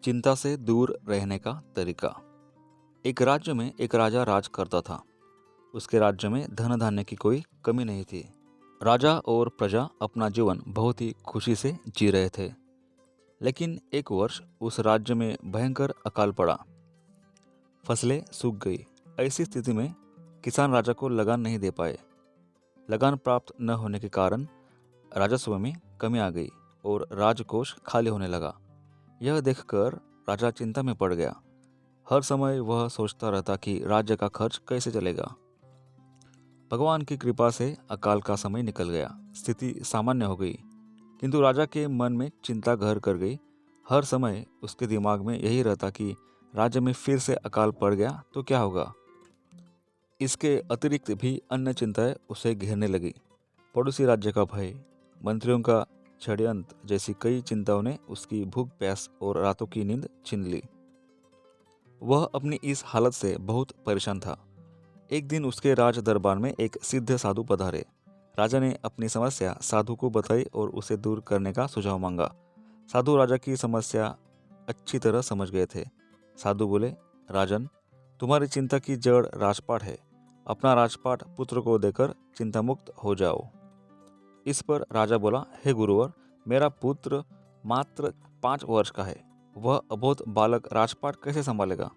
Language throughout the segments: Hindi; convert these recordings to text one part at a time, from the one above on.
चिंता से दूर रहने का तरीका। एक राज्य में एक राजा राज करता था। उसके राज्य में धन धान्य की कोई कमी नहीं थी। राजा और प्रजा अपना जीवन बहुत ही खुशी से जी रहे थे। लेकिन एक वर्ष उस राज्य में भयंकर अकाल पड़ा। फसलें सूख गई। ऐसी स्थिति में किसान राजा को लगान नहीं दे पाए। लगान प्राप्त न होने के कारण राजस्व में कमी आ गई और राजकोष खाली होने लगा। यह देखकर राजा चिंता में पड़ गया। हर समय वह सोचता रहता कि राज्य का खर्च कैसे चलेगा। भगवान की कृपा से अकाल का समय निकल गया। स्थिति सामान्य हो गई, किंतु राजा के मन में चिंता घर कर गई। हर समय उसके दिमाग में यही रहता कि राज्य में फिर से अकाल पड़ गया तो क्या होगा। इसके अतिरिक्त भी अन्य चिंताएं उसे घेरने लगी। पड़ोसी राज्य का भय, मंत्रियों का षड्यंत्र जैसी कई चिंताओं ने उसकी भूख प्यास और रातों की नींद छीन ली। वह अपनी इस हालत से बहुत परेशान था। एक दिन उसके राज दरबार में एक सिद्ध साधु पधारे। राजा ने अपनी समस्या साधु को बताई और उसे दूर करने का सुझाव मांगा। साधु राजा की समस्या अच्छी तरह समझ गए थे। साधु बोले, राजन, तुम्हारी चिंता की जड़ राजपाट है। अपना राजपाट पुत्र को देकर चिंता मुक्त हो जाओ। इस पर राजा बोला, हे गुरुवर, मेरा पुत्र मात्र 5 वर्ष का है। वह अबोध बालक राजपाट कैसे संभालेगा?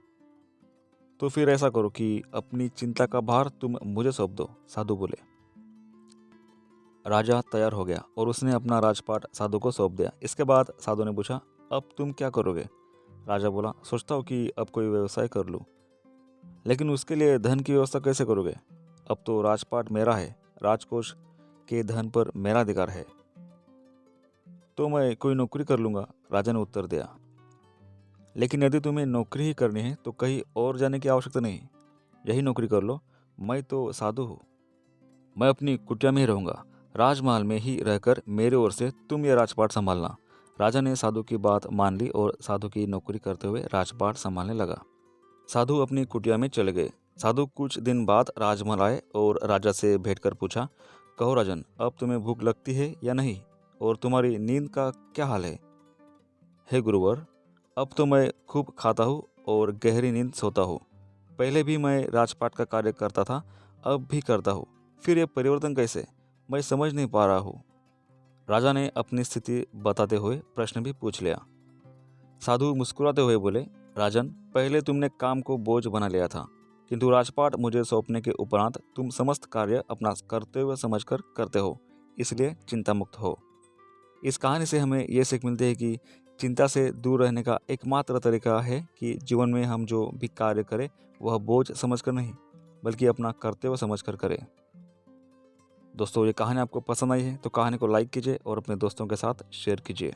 तो फिर ऐसा करो कि अपनी चिंता का भार तुम मुझे सौंप दो, साधु बोले। राजा तैयार हो गया और उसने अपना राजपाट साधु को सौंप दिया। इसके बाद साधु ने पूछा, अब तुम क्या करोगे? राजा बोला, सोचता हूँ कि अब कोई व्यवसाय कर लूँ। लेकिन उसके लिए धन की व्यवस्था कैसे करोगे? अब तो राजपाट मेरा है, राजकोष के धन पर मेरा अधिकार है। तो मैं कोई नौकरी कर लूँगा, राजा ने उत्तर दिया। लेकिन यदि तुम्हें नौकरी ही करनी है तो कहीं और जाने की आवश्यकता नहीं। यही नौकरी कर लो। मैं तो साधु हूँ। मैं अपनी कुटिया में ही रहूँगा। राजमहल में ही रहकर मेरे ओर से तुम ये राजपाट संभालना। राजा ने साधु की बात मान ली और साधु की नौकरी करते हुए राजपाट संभालने लगा। साधु अपनी कुटिया में चले गए। साधु कुछ दिन बाद राजमहल आए और राजा से भेंट कर पूछा, कहो राजन, अब तुम्हें भूख लगती है या नहीं? और तुम्हारी नींद का क्या हाल है? हे गुरुवर, अब तो मैं खूब खाता हूँ और गहरी नींद सोता हूँ। पहले भी मैं राजपाट का कार्य करता था, अब भी करता हूँ। फिर ये परिवर्तन कैसे? मैं समझ नहीं पा रहा हूँ। राजा ने अपनी स्थिति बताते हुए प्रश्न भी पूछ लिया। साधु मुस्कुराते हुए बोले, राजन, पहले तुमने काम को बोझ बना लिया था, किंतु राजपाट मुझे सौंपने के उपरांत तुम समस्त कार्य अपना कर्तव्य समझकर करते हो, इसलिए चिंता मुक्त हो। इस कहानी से हमें ये सीख मिलती है कि चिंता से दूर रहने का एकमात्र तरीका है कि जीवन में हम जो भी कार्य करें वह बोझ समझकर नहीं, बल्कि अपना कर्तव्य समझकर करें। दोस्तों, ये कहानी आपको पसंद आई है तो कहानी को लाइक कीजिए और अपने दोस्तों के साथ शेयर कीजिए।